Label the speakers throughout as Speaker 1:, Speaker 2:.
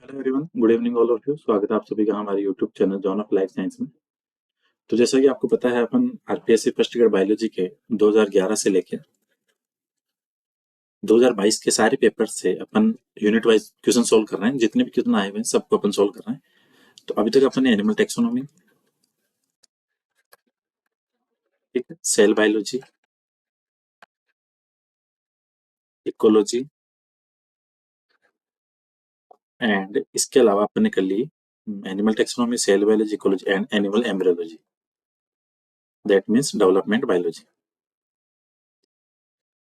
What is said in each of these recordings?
Speaker 1: Hello everyone, good evening all of you. स्वागत है आप सभी का हमारे YouTube channel John of life science में। तो जैसा कि आपको पता है, अपन आरपीएससी फर्स्ट ईयर बायोलॉजी के 2011 से लेकर 2022 के सारे पेपर से अपन यूनिट वाइज क्वेश्चन सोल्व कर रहे हैं। जितने भी क्वेश्चन आए हुए हैं सबको अपन सोल्व कर रहे हैं। तो अभी तक अपन ने एनिमल टेक्सोनॉमी, ठीक है, सेल बायोलॉजी, इकोलॉजी एंड इसके अलावा अपन ने कर ली animal taxonomy, cell biology, ecology and animal embryology, that means development biology.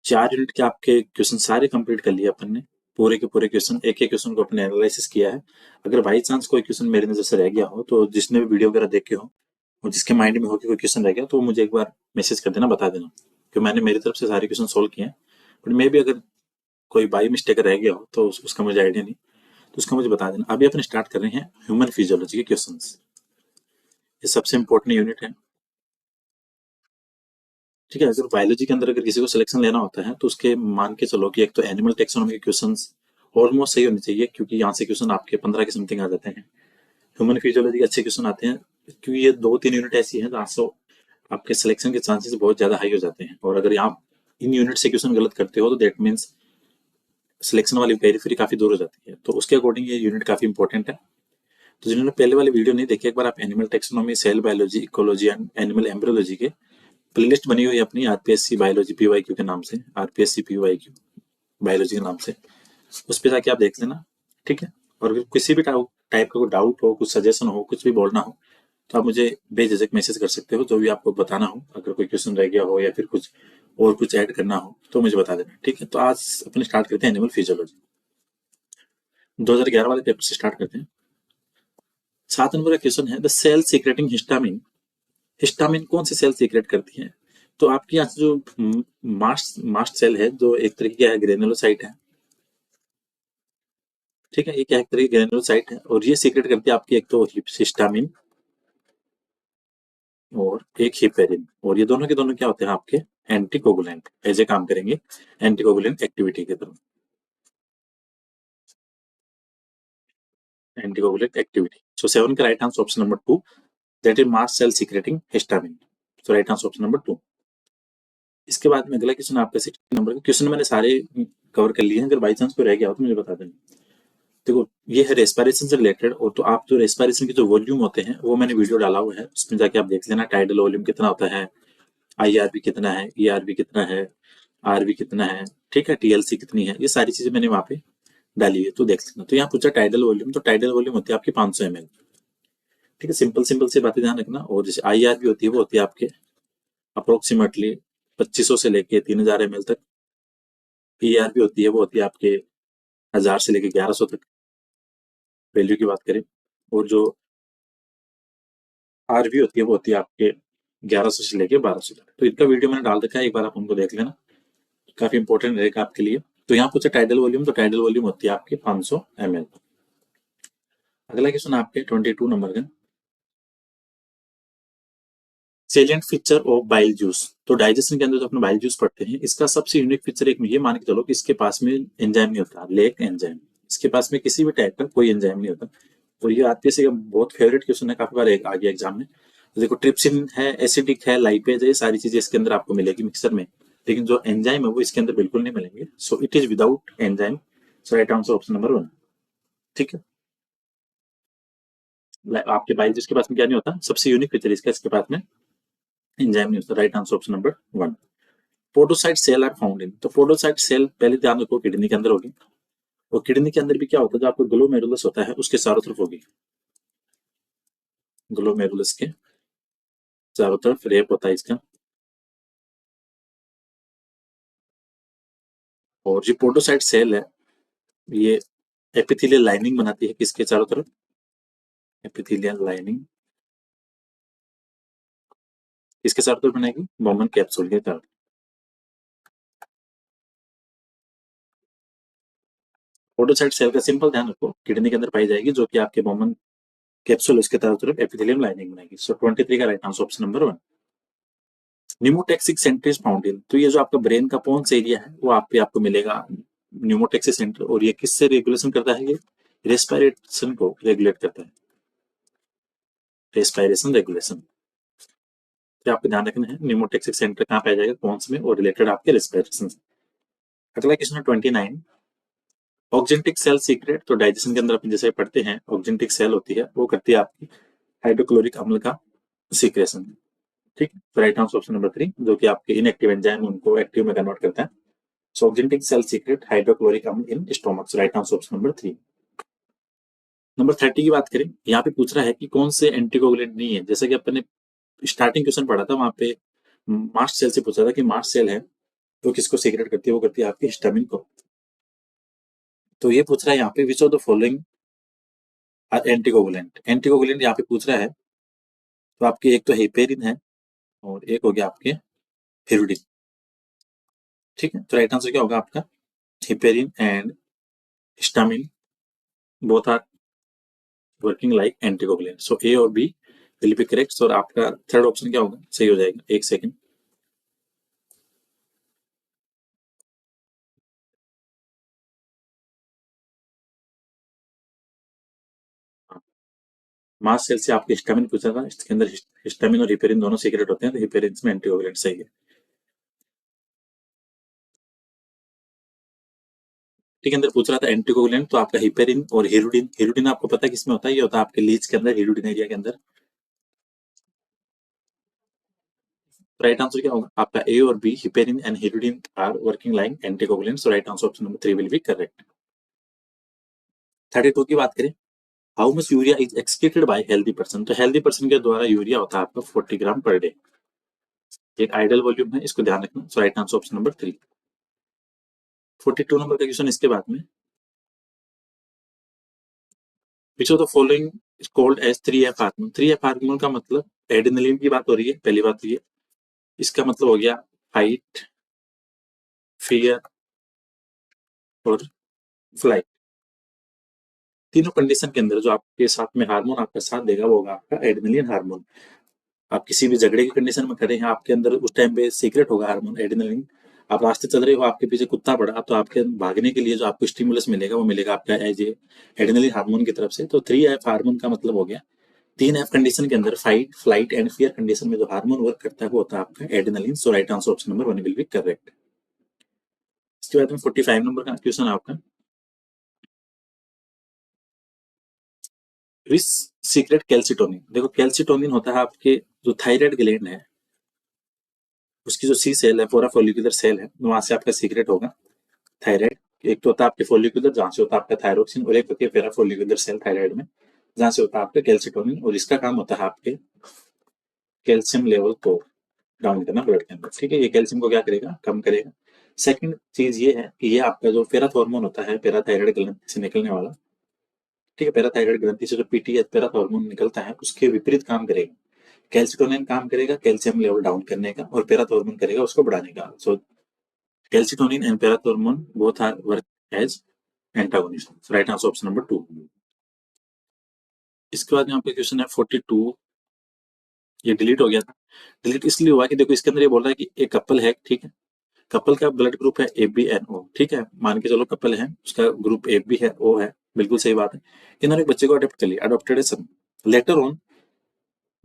Speaker 1: 4 unit के आपके क्वेश्चन सारे कंप्लीट कर लिए अपन ने। पूरे के पूरे क्वेश्चन, एक एक क्वेश्चन को अपने एनालिसिस किया है। अगर बाई चांस कोई क्वेश्चन मेरे नजर से रह गया हो, तो जिसने भी वीडियो वगैरह देखे हो और जिसके माइंड में हो कि कोई क्वेश्चन रह गया, तो मुझे एक बार मैसेज कर देना, बता देना कि मैंने मेरी तरफ से सारे क्वेश्चन सोल्व किए हैं। बट मे भी अगर कोई बाई मिस्टेक रह गया हो तो उसका मुझे आइडिया नहीं, तो उसका मुझे बता देना। अभी अपन स्टार्ट कर रहे हैं ह्यूमन फिजियोलॉजी के क्वेश्चन। ये सबसे इंपॉर्टेंट यूनिट है, ठीक है। अगर बायोलॉजी के अंदर अगर किसी को सिलेक्शन लेना होता है, तो उसके मान के चलो कि एक तो एनिमल टेक्सोनॉमी के क्वेश्चंस ऑलमोस्ट सही होने चाहिए, क्योंकि यहाँ से क्वेश्चन आपके 15 के समथिंग आ जाते हैं। ह्यूमन फिजियोलॉजी के अच्छे क्वेश्चन आते हैं, क्योंकि ये 2-3 यूनिट ऐसी है जहाँ से आपके सिलेक्शन के चांसेस बहुत ज्यादा हाई हो जाते हैं। और अगर आप इन यूनिट से क्वेश्चन गलत करते हो, तो दैट मीन्स सिलेक्शन वाली पेरिफेरी काफी दूर हो जाती है। तो उसके अकॉर्डिंग ये यूनिट काफी इंपॉर्टेंट है। तो जिन्होंने पहले वाली वीडियो नहीं देखी, एक बार आप animal taxonomy, cell biology, ecology and animal embryology के प्लेलिस्ट बनी हुई है अपनी आरपीएससी बायोलॉजी पीवाईक्यू के नाम से, आरपीएससी पीवाईक्यू बायोलॉजी के नाम से। उस पर जाके आप देख लेना, ठीक है। और अगर किसी भी टाइप का कोई डाउट हो, कुछ सजेशन हो, कुछ भी बोलना हो, तो आप मुझे बेझिझक मैसेज कर सकते हो। जो भी आपको बताना हो, अगर कोई क्वेश्चन रह गया हो या फिर कुछ और कुछ ऐड करना हो, तो मुझे बता देना, ठीक है। तो आज अपन स्टार्ट करते हैं एनिमल फिजियोलॉजी। 2011 वाले पेपर से स्टार्ट करते हैं। 7 नंबर का क्वेश्चन है, the cell secreting histamine. Histamine कौन सी सेल सीक्रेट करती है? तो आपके यहाँ से जो मास्ट मास्ट सेल है, जो एक तरीके का ग्रेनुलोसाइट है, ठीक है। ये क्या, एक तरह की ग्रेनुलोसाइट है, और ये सीक्रेट करती है आपकी एक तो हिस्टामिन और एक हिपेरिन। और ये दोनों के दोनों क्या होते हैं आपके एंटीकोगुलेंट, ऐसे काम करेंगे एंटीकोगुलेंट एक्टिविटी की तरफ। एंटीकोगुलेंट एक्टिविटी, सो 7 का right answer option number 2, that is mast cell secreting histamine. So right answer option number 2। इसके बाद में अगला क्वेश्चन आपका 16 नंबर का क्वेश्चन, मैंने सारे कवर कर लिए हैं। अगर बाई चांस कोई रह गया हो तो मुझे बता देना। देखो, ये है रेस्पिरेशन से रिलेटेड, और तो आप जो रेस्पिरेशन के जो वॉल्यूम होते हैं वो मैंने वीडियो डाला हुआ है, उसमें जाके आप देख लेना। टाइडल वॉल्यूम कितना होता है, आईआरबी कितना है, ईआरबी कितना है, आरबी कितना है, ठीक है, टीएलसी कितनी है, ये सारी चीजें मैंने वहां पे डाली है, तो देख लेना। तो यहाँ पूछा टाइडल वॉल्यूम, तो टाइडल वॉल्यूम होती है आपकी 500 ml, ठीक है। सिंपल सिंपल से बातें ध्यान रखना। और जैसे आईआरबी होती है, वो होती है आपके अप्रोक्सीमेटली 2500 से लेके 3000 ml तक। ईआरबी होती है, वो होती है आपके 1000 से लेके 1100 तक, वैल्यू की बात करें। और जो आरबी होती है, वो होती है आपके 1100 से लेके 1200 तक। तो इनका वीडियो मैंने डाल रखा है, एक बार आप उनको देख लेना, काफी इंपॉर्टेंट रहेगा आपके लिए। तो यहाँ पूछा टाइडल वॉल्यूम, तो टाइडल वॉल्यूम होती है आपके 500 ml। अगला क्वेश्चन आपके 22 नंबर का, salient feature of bile juice. तो डाइजेशन के अंदर जो अपने बाइल जूस पढ़ते हैं, इसका सबसे यूनिक फीचर एक ये मान के चलो कि इसके पास में एंजाइम नहीं होता, लेक एंजाइम। इसके पास में किसी भी टाइप का कोई एंजाइम नहीं होता। और ये आरपीएससी का बहुत फेवरेट क्वेश्चन है, काफी बार आ गया एग्जाम में। तो देखो, ट्रिप्सिन है, एसिडिक है, लाइपेज है, ये सारी चीजें इसके अंदर आपको मिलेगी मिक्सर में, लेकिन जो एंजाइम है वो इसके अंदर बिल्कुल नहीं मिलेंगे। So it is without enzyme. So right answer option number 1, ठीक है। आपके बाइल जूस के पास में क्या नहीं होता, सबसे यूनिक फीचर इसका, इसके पास में एंजाइम नहीं होता। Right answer option number 1। Podocyte cell are found in, तो पोडोसाइट सेल पहले ध्यान रखो किडनी के अंदर होगी। और किडनी के अंदर भी क्या होता है, जो आपको ग्लोमेरुलस होता है उसके चारों तरफ होगी। ग्लोमेरुलस के चारों तरफ रेप होता है इसका। और जो पोडोसाइट सेल है, ये एपिथेलियल लाइनिंग बनाती है किसके चारों तरफ, एपिथेलियल लाइनिंग किसके चारों तरफ बनाएगी, बॉमन कैप्सूल के चारों। पोडोसाइट सेल का सिंपल ध्यान रखो, किडनी के अंदर पाई जाएगी, जो कि आपके बॉमन कैप्सूल उसके चारों तरफ एपिथेलियम लाइनिंग बनाएगी। सो 23 का right answer option number 1। Pneumotaxic centre is found in, तो ये जो आपका ब्रेन का कौन सा एरिया है वो आपको मिलेगा न्यूमोटेक्सिक सेंटर। और ये किससे रेगुलेशन करता है, ये रेस्पिरेशन को रेगुलेट करता है, रेस्पिरेशन रेगुलेशन। तो आपको ध्यान रखना है न्यूमोटेक्सिक सेंटर कहाँ पाया जाएगा, कौन से में, और रिलेटेड आपके रेस्पिरेशन से। अगला क्वेश्चन है 29, ऑक्जेंटिक सेल सीक्रेट। तो डाइजेशन के अंदर अपन जैसे पढ़ते हैं, ऑक्जेंटिक सेल होती है वो करती है आपकी हाइड्रोक्लोरिक अम्ल का सीक्रेशन। ठीक है, तो राइट आंसर ऑप्शन नंबर 3, जो कि आपके इनएक्टिव एंजाइम उनको एक्टिव में कन्वर्ट करता है। सो ऑक्जेंटिक सेल सीक्रेट हाइड्रोक्लोरिक अम्ल in stomach. Right answer option number 3। Number 30 की बात करें, यहाँ पे पूछ रहा है कि कौन से एंटीकोगुलेंट नहीं है। जैसे कि अपन ने स्टार्टिंग क्वेश्चन पढ़ा था, वहां पे मास्ट सेल से पूछा था कि मास्ट सेल है तो किसको सीक्रेट करती है, वो करती है आपकी हिस्टामिन को। तो ये पूछ रहा है यहाँ पे which of the following are anticoagulant. Anticoagulant यहाँ पे पूछ रहा है, तो आपके एक तो हेपेरिन है और एक हो गया आपके हिरुडिन। ठीक है, तो राइट आंसर क्या होगा आपका, heparin and histamine both are working like anticoagulant. So A और बी विल बी करेक्ट। और आपका थर्ड ऑप्शन क्या होगा, सही हो जाएगा। एक सेकंड, मास्ट सेल से आपके हिस्टामिन पूछा था, इसके अंदर हिस्टामिन और हिपेरिन दोनों सीक्रेट होते हैं, तो हिपेरिन में एंटीकोगुलेंट सही है। ठीक है, अंदर पूछ रहा था एंटीकोगुलेंट, तो आपका हिपेरिन और हिरुडिन। हिरुडिन आपको पता है किसमें होता है, ये होता है आपके लीच के अंदर, हिरुडिन एरिया के अंदर। राइट आंसर क्या होगा आपका, ए और B, heparin and hirudin are working like anticoagulant. So right answer option number 3 will be correct. 32 की बात करें, how much urea is excreted by healthy person. तो हेल्दी पर्सन के द्वारा यूरिया होता है आपका 40 ग्राम पर डे। एक आइडियल वॉल्यूम है, इसको ध्यान रखना। So right answer option number 3। 42 number का क्वेश्चन इसके बाद में, which of the following is called as 3F hormone. 3F hormone का मतलब, एड्रेनलिन की बात हो रही है, पहली बात तो ये। इसका मतलब हो गया फाइट, फियर और फ्लाइट। तीनों कंडीशन के अंदर जो आपके साथ में हार्मोन आपका साथ देगा वो होगा आपका एड्रेनलिन हार्मोन। आप किसी भी झगड़े की कंडीशन में खड़े हैं, आपके अंदर उस टाइम पे सीक्रेट होगा हार्मोन एड्रेनलिन। आप रास्ते चल रहे हो, आपके पीछे कुत्ता पड़ा, तो आपके भागने के लिए जो आपको स्टिमुलस मिलेगा वो मिलेगा आपका एज ए एड्रेनलिन हार्मोन की तरफ से। तो 3F हार्मोन का मतलब हो गया, 3F कंडीशन के अंदर fight, flight and fear condition में जो हार्मोन वर्क करता है वो होता है आपका adrenaline. So right answer option number 1 will be correct. इसके बाद में 45 नंबर का क्वेश्चन है आपका, विच सीक्रेट कैल्सिटोनिन। देखो कैल्सिटोनिन होता है आपके जो थायराइड ग्लैंड है, उसकी जो सी सेल है, फोरा फोलिकुलर सेल है, वहां से आपका सीक्रेट होगा थायराइड। एक तो होता है आपके फोलिकुलर, जहां से होता है आपका थायरोक्सिन, और एक होती है पेरा फोलिकुलर सेल थायराइड में, जहां से होता है आपका कैल्सिटोनिन। और इसका काम होता है आपके कैल्शियम लेवल को डाउन करना ब्लड के अंदर। ठीक है, ये कैल्शियम को क्या करेगा, कम करेगा। सेकंड चीज ये है कि ये आपका जो पेरा हार्मोन होता है, पैराथायराइड ग्रंथि से निकलने वाला, ठीक है, पैराथायराइड ग्रंथि से जो पीटीएच पैरा हार्मोन निकलता है, उसके विपरीत काम करेगा। कैल्सिटोनिन काम करेगा कैल्शियम लेवल डाउन करने का, और पैरा हार्मोन करेगा उसको बढ़ाने का। सो calcitonin and parathormone both are work as antagonist. So right answer option number 2. इसके बाद यहाँ पे क्वेश्चन है 42, ये डिलीट हो गया था। डिलीट इसलिए हुआ कि देखो इसके अंदर ये बोल रहा है कि एक कपल है, ठीक है, कपल का ब्लड ग्रुप है ABNO, ठीक है, मान के चलो कपल है, उसका ग्रुप AB है, O है, बिल्कुल सही बात है। इन्होंने एक बच्चे को अडॉप्ट कर लिया, अडॉप्टेड है son. Later on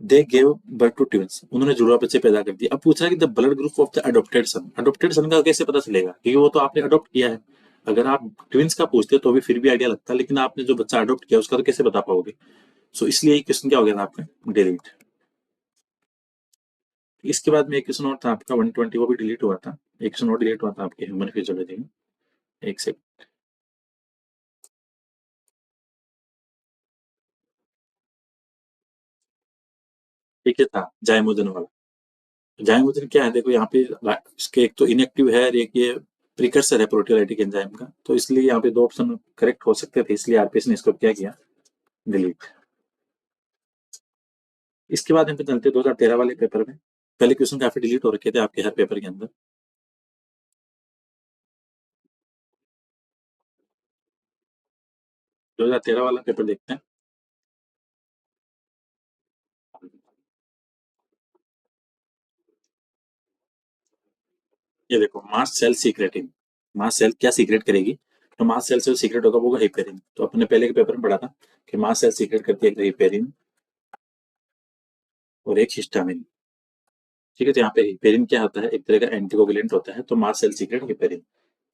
Speaker 1: they gave birth to twins, उन्होंने जुड़वा बच्चे पैदा कर दिए। अब पूछ रहा है कि the blood group of the adopted son. Adopted son का कैसे पता चलेगा, क्योंकि वो तो आपने अडॉप्ट किया है। अगर आप ट्विंस का पूछते तो भी फिर भी आइडिया लगता, लेकिन आपने जो बच्चा अडॉप्ट किया उसका तो कैसे बता पाओगे। सो इसलिए क्वेश्चन क्या हो गया था आपका, डिलीट। इसके बाद में एक क्वेश्चन और था आपका 120, वो भी डिलीट हुआ था। एक क्वेश्चन और डिलीट हुआ था आपके ह्यूमन फिजियोलॉजी में। एक सेकंड, ठीक है, था जाइमोजन वाला। जाइमोजन क्या है, देखो यहाँ पे इसके एक तो इनएक्टिव है और एक ये प्रिकर्सर है प्रोटियोलाइटिक एंजाइम का, तो इसलिए यहाँ पे दो ऑप्शन करेक्ट हो सकते थे, इसलिए आरपीएस ने इसको क्या किया, डिलीट। इसके बाद हम पे चलते 2013 वाले पेपर में। पहले क्वेश्चन काफी डिलीट हो रखे थे आपके हर पेपर के अंदर। 2013 वाला पेपर देखते हैं। ये देखो, mast cell secreting. Mast cell क्या सीक्रेट करेगी, तो मास्ट सेल से जो सीक्रेट होगा वो हेपेरिन। तो अपने पहले के पेपर में पढ़ा था कि मास्ट सेल सीक्रेट करती है एक हेपेरिन और एक हिस्टामिन। ठीक है, तो यहाँ पे हेपेरिन क्या होता है, एक तरह का एंटीकोगुलेंट होता है, तो मास्ट सेल सीक्रेट हेपेरिन।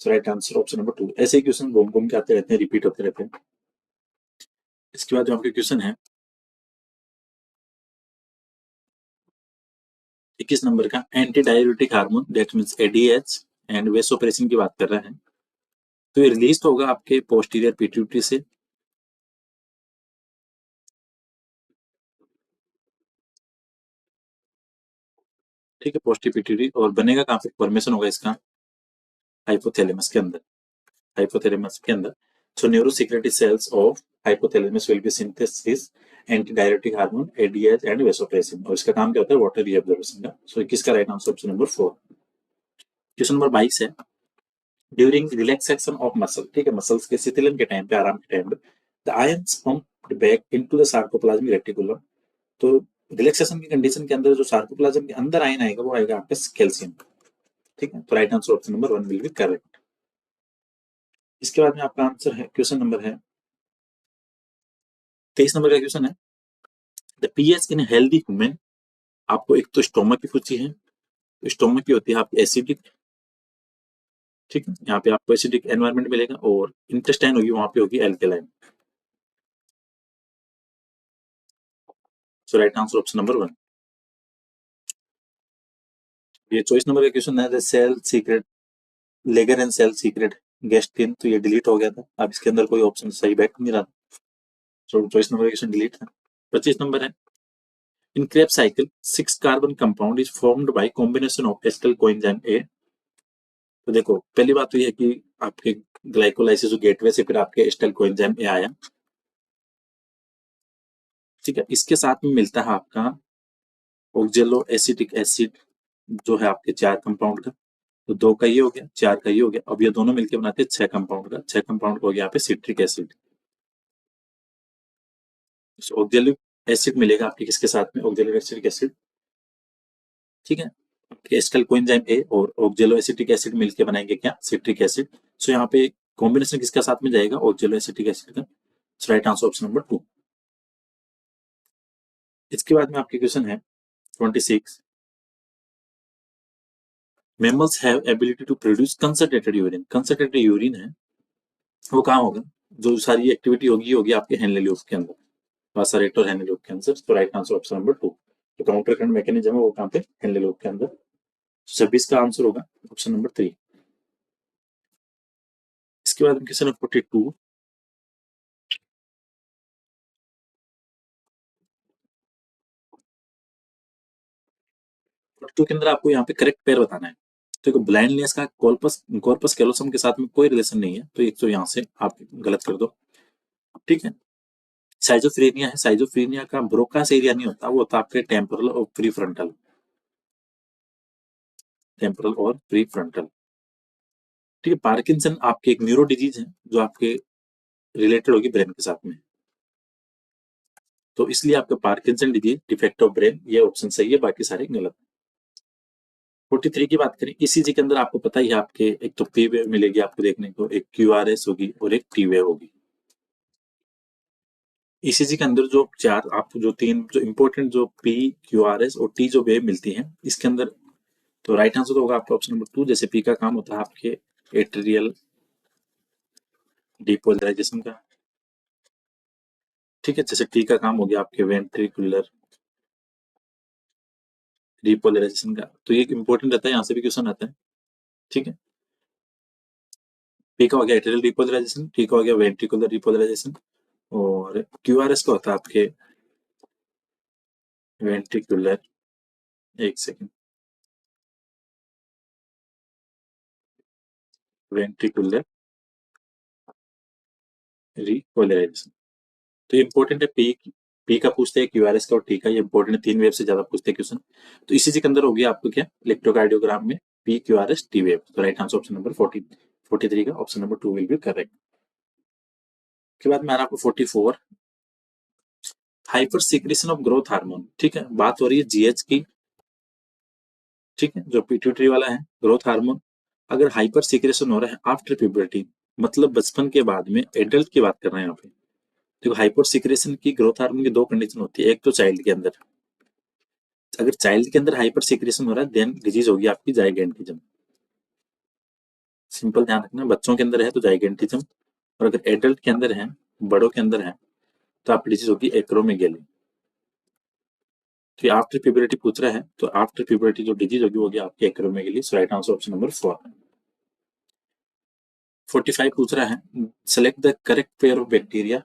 Speaker 1: सो राइट आंसर ऑप्शन नंबर 2। ऐसे ही क्वेश्चन घूम घूम के आते रहते हैं, रिपीट होते रहते हैं। इसके बाद जो आपके क्वेश्चन है 21 नंबर का, anti diuretic hormone that means ADH and vasopressin की बात कर रहा है। तो ये रिलीज होगा आपके पोस्टीरियर पिट्यूटरी से। ठीक है, पोस्टीरियर पिट्यूटरी, और बनेगा कहाँ पे, फॉर्मेशन होगा इसका हाइपोथैलेमस के अंदर। हाइपोथैलेमस के अंदर so neurosecretory cells of hypothalamus will be synthesis anti diuretic hormone ADH and vasopressin, और इसका काम क्या होता है, वाटर रीअब्जॉर्प्शन का। सो किसका right answer option number 4। Question number 22 है, ड्यूरिंग रिलैक्सेशन ऑफ मसल, ठीक है, मसल्स के शिथिलन के टाइम पे, आराम के टाइम पे, the ions pumped back into the sarcoplasmic reticulum. तो रिलैक्सेशन की कंडीशन के अंदर जो सार्कोप्लाज्म के अंदर आयन आएगा वो आएगा आपका कैल्शियम। ठीक है, तो right answer option number 1 will be correct. इसके बाद में आपका आंसर है, क्वेश्चन नंबर है 23 नंबर का क्वेश्चन है, the pH in healthy human. आपको एक तो स्टोमक की पूछी है, तो स्टोमक की होती है आपकी एसिडिक। ठीक है, यहाँ पे आपको एसिडिक एनवायरनमेंट मिलेगा, और इंटेस्टाइन होगी वहां पे होगी alkaline. So right answer option number 1। ये 24 नंबर का क्वेश्चन है, the cell secrete lager and cell secrete gastrin. तो ये डिलीट हो गया था, अब इसके अंदर कोई ऑप्शन सही बैठ नहीं रहा। तो 24 नंबर का क्वेश्चन डिलीट था। 25 नंबर है, in Krebs cycle 6 carbon compound is formed by combination of acetyl coenzyme A. तो देखो, पहली बात तो ये है कि आपके ग्लाइकोलाइसिस गेटवे से फिर आपके एसिटाइल कोएंजाइम ए आया। ठीक है, इसके साथ में मिलता है आपका ऑक्जेलो एसिटिक एसिड, जो है आपके 4 कंपाउंड का। तो 2 का ये हो गया, 4 का ये हो गया, अब ये दोनों मिलकर बनाते हैं 6 कंपाउंड का। 6 कंपाउंड हो गया यहाँ पे सिट्रिक एसिड। ऑक्जेलिक एसिड मिलेगा आपके किसके साथ में, ऑक्जेलिक एसिटिक एसिड। ठीक है, एसिटाइल कोएंजाइम ए और ऑक्जेलो एसिटिक एसिड मिलकर बनाएंगे क्या, सिट्रिक एसिड। सो यहाँ पे कॉम्बिनेशन किसके साथ में जाएगा, ऑक्जेलो एसिटिक एसिड का। सो राइट आंसर ऑप्शन नंबर 2। इसके बाद में आपके क्वेश्चन है 26, mammals have ability to produce concentrated urine। concentrated urine है वो कहाँ होगा, जो सारी एक्टिविटी होगी होगी आपके हेनले लूप के अंदर, वासारेट और हेनले लूप के अंदर। तो राइट आंसर ऑप्शन नंबर 2। जो काउंटर करंट मैकेनिज्म है वो कहाँ पे, हेनले लूप के अंदर। 26 का आंसर होगा ऑप्शन नंबर 3। इसके बाद क्वेश्चन है 42, 42 के अंदर आपको यहाँ पे करेक्ट पेयर बताना है। तो ब्लाइंडनेस का कॉर्पस कॉर्पस कैलोसम के साथ में कोई रिलेशन नहीं है, तो एक तो यहाँ से आप गलत कर दो। ठीक है, साइजोफ्रेनिया है, साइजोफ्रेनिया का ब्रोकास एरिया नहीं होता, वो होता आपके टेम्पोरल और प्री फ्रंटल। टेम्पोरल और प्री फ्रंटल। ठीक है, पार्किंसन आपके एक न्यूरो डिजीज है जो आपके रिलेटेड होगी ब्रेन के साथ में, तो इसलिए आपका Parkinson disease defect of brain, ये ऑप्शन सही है, बाकी सारे गलत। 43 की बात करें, ईसीजी के अंदर आपको पता ही है, आपके एक तो पी वेव मिलेगी आपको देखने को, एक क्यूआरएस होगी और एक टी वेव होगी। ईसीजी के अंदर जो 4 आपको जो 3 जो इंपॉर्टेंट जो पी क्यूआरएस और टी जो वेव मिलती है इसके अंदर, तो राइट आंसर होगा आपका ऑप्शन नंबर 2। जैसे पी का काम होता है आपके एट्रियल डिपोलराइजेशन का। ठीक है, जैसे टी का काम हो गया आपके वेंट्रिकुलर रिपोलराइजेशन का, तो ये इंपॉर्टेंट रहता है, यहाँ से भी क्वेश्चन आता है। ठीक है, पी का हो गया एट्रियल रिपोलराइजेशन, टी का हो गया वेंट्रिकुलर रिपोलराइजेशन, और क्यूआरएस का होता है आपके वेंट्रिकुलर, एक सेकेंड, वेंट्रिकुलर रिपोलराइजेशन। तो ये इंपॉर्टेंट है, पी का पूछते हैं, क्यूआरएस का और टी का, ये इंपॉर्टेंट है, 3 वेव से ज्यादा पूछते हैं क्वेश्चन। तो इसी के अंदर हो गया आपको क्या, इलेक्ट्रोकार्डियोग्राम में पी क्यूआरएस टी वेव। तो राइट आंसर ऑप्शन नंबर 43 का option number 2 will be correct. के बाद में आ रहा आपको 44, hyper secretion of growth hormone. ठीक है, बात हो रही है जीएच की। ठीक है, जो पिट्यूटरी वाला है ग्रोथ हार्मोन, अगर हाइपर सीक्रेशन हो रहा है आफ्टर प्यूबर्टी, मतलब बचपन के बाद में एडल्ट की बात कर रहे हैं यहाँ पे। देखो हाइपर सिक्रेशन की ग्रोथ हार्मोन की दो कंडीशन होती है, एक तो चाइल्ड के अंदर, अगर चाइल्ड के अंदर हाइपर सिक्रेशन हो रहा है देन डिजीज होगी आपकी जाइगेंटिज्म। सिंपल ध्यान रखना, बच्चों के अंदर है तो जाइगेंटिज्म, और अगर एडल्ट के अंदर है, बड़ों के अंदर है, तो आपकी डिजीज होगी एक्रोमेगेली। तो आफ्टर प्यूबरिटी पूछ रहा है, तो आफ्टर प्यूबरिटी जो डिजीज होगी वो होगी आपकी एक्रोमेगेली। सो राइट आंसर ऑप्शन नंबर 4। 45 पूछ रहा है, select the correct pair of bacteria.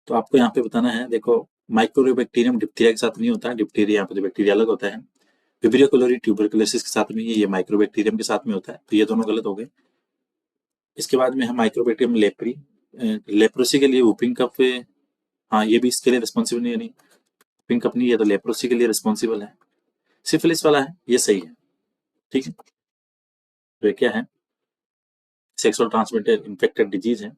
Speaker 1: तो आपको यहाँ पे बताना है, देखो माइक्रोबैक्टीरियम डिप्थीरिया के साथ नहीं होता है, डिप्थीरिया यहाँ पे बैक्टीरिया अलग होता है। विब्रियो कोलोरी ट्यूबरकुलोसिस के साथ में ये माइक्रोबैक्टीरियम के साथ में होता है, तो ये दोनों गलत हो गए। इसके बाद में है माइक्रोबैक्टीरियम लेप्री, लेप्रोसी के लिए वुपिंग कफ, हाँ ये भी इसके लिए रिस्पॉन्सिबल नहीं है, नहीं वुपिंग कफ नहीं, ये तो लेप्रोसी के लिए रिस्पॉन्सिबल है। सिफिलिस वाला है, ये सही है, ठीक है। तो ये क्या है, सेक्सुअल ट्रांसमिटेड इन्फेक्टेड डिजीज है,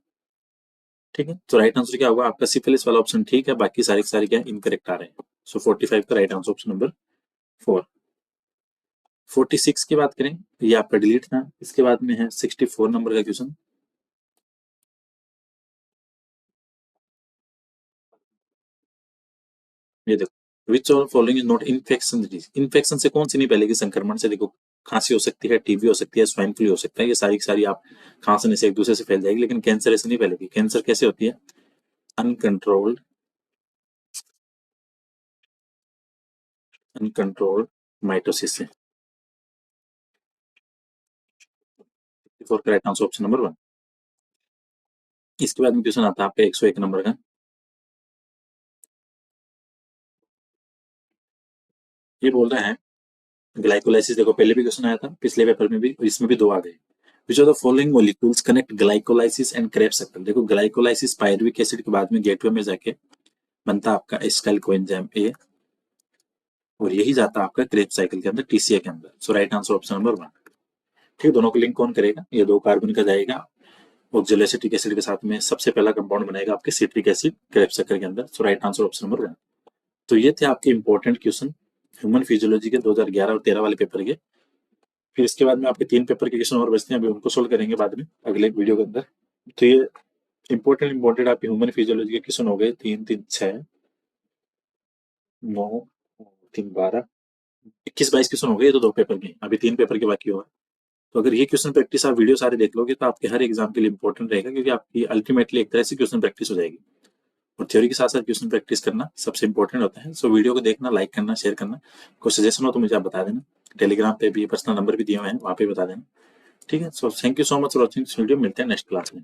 Speaker 1: ठीक है। तो राइट आंसर क्या होगा आपका, सिफिलिस वाला ऑप्शन ठीक है, बाकी सारे के सारे क्या इनकरेक्ट आ रहे हैं। सो 45 का राइट आंसर ऑप्शन नंबर 4। 46 की बात करें, ये आपका डिलीट था। इसके बाद में है 64 नंबर का क्वेश्चन। ये देखो, which of following is not infection disease. Infection से कौन सी नहीं फैलेगी, संक्रमण से। देखो खांसी हो सकती है, टीबी हो सकती है, स्वाइन फ्लू हो सकता है, ये सारी की सारी आप खांसने से एक दूसरे से फैल जाएगी, लेकिन कैंसर ऐसे नहीं फैलेगी। कैंसर कैसे होती है, अनकंट्रोल्ड, अनकंट्रोल्ड माइटोसिस से। For correct answer option number 1। इसके बाद में क्वेश्चन आता है आपका 101 नंबर का। ये बोल रहा है ग्लाइकोलाइसिस। देखो पहले भी क्वेश्चन आया था पिछले पेपर में भी, इसमें भी दो आ गए। विच of the following molecules connect glycolysis and Krebs circle. देखो ग्लाइकोलाइसिस पायरुविक एसिड के बाद में गेटवे में जाके बनता है आपका एसिटाइल कोएंजाइम ए, और यही जाता है आपका क्रेब्स साइकिल के अंदर, टीसीए के अंदर। सो राइट आंसर ऑप्शन नंबर 1। ठीक है, दोनों को लिंक कौन करेगा, ये दो कार्बन का जाएगा ऑक्जेलोएसिटिक एसिड के साथ में सबसे पहला कंपाउंड बनेगा आपके सिट्रिक एसिड क्रेब्स साइकिल के अंदर। सो राइट आंसर ऑप्शन नंबर 1। तो ये थे आपके इंपॉर्टेंट क्वेश्चन ह्यूमन फिजियोलॉजी के 2011 और 13 वाले पेपर के। फिर इसके बाद में आपके 3 पेपर के क्वेश्चन और बचते हैं, अभी उनको सोल्व करेंगे बाद में अगले वीडियो के अंदर। तो ये इंपॉर्टेंट आपके ह्यूमन फिजियोलॉजी के क्वेश्चन हो गए, 3 3 6 9 3 12 21 22 क्वेश्चन हो गए। ये तो 2 पेपर के, अभी 3 पेपर के बाकी हुआ। तो अगर ये क्वेश्चन प्रैक्टिस आप वीडियो सारे देख लोगे तो आपके हर एग्जाम के लिए इंपॉर्टेंट रहेगा, क्योंकि आपकी अल्टीमेटली एक तरह से क्वेश्चन प्रैक्टिस हो जाएगी। और थ्योरी के साथ साथ क्वेश्चन प्रैक्टिस करना सबसे इंपॉर्टेंट होता है। सो वीडियो को देखना, लाइक करना, शेयर करना। कोई सजेशन हो तो मुझे आप बता देना। टेलीग्राम पे भी पर्सनल नंबर भी दिए हुए हैं, वहाँ पे बता देना। ठीक है, so thank you so much for watching this video. मिलते हैं नेक्स्ट क्लास में।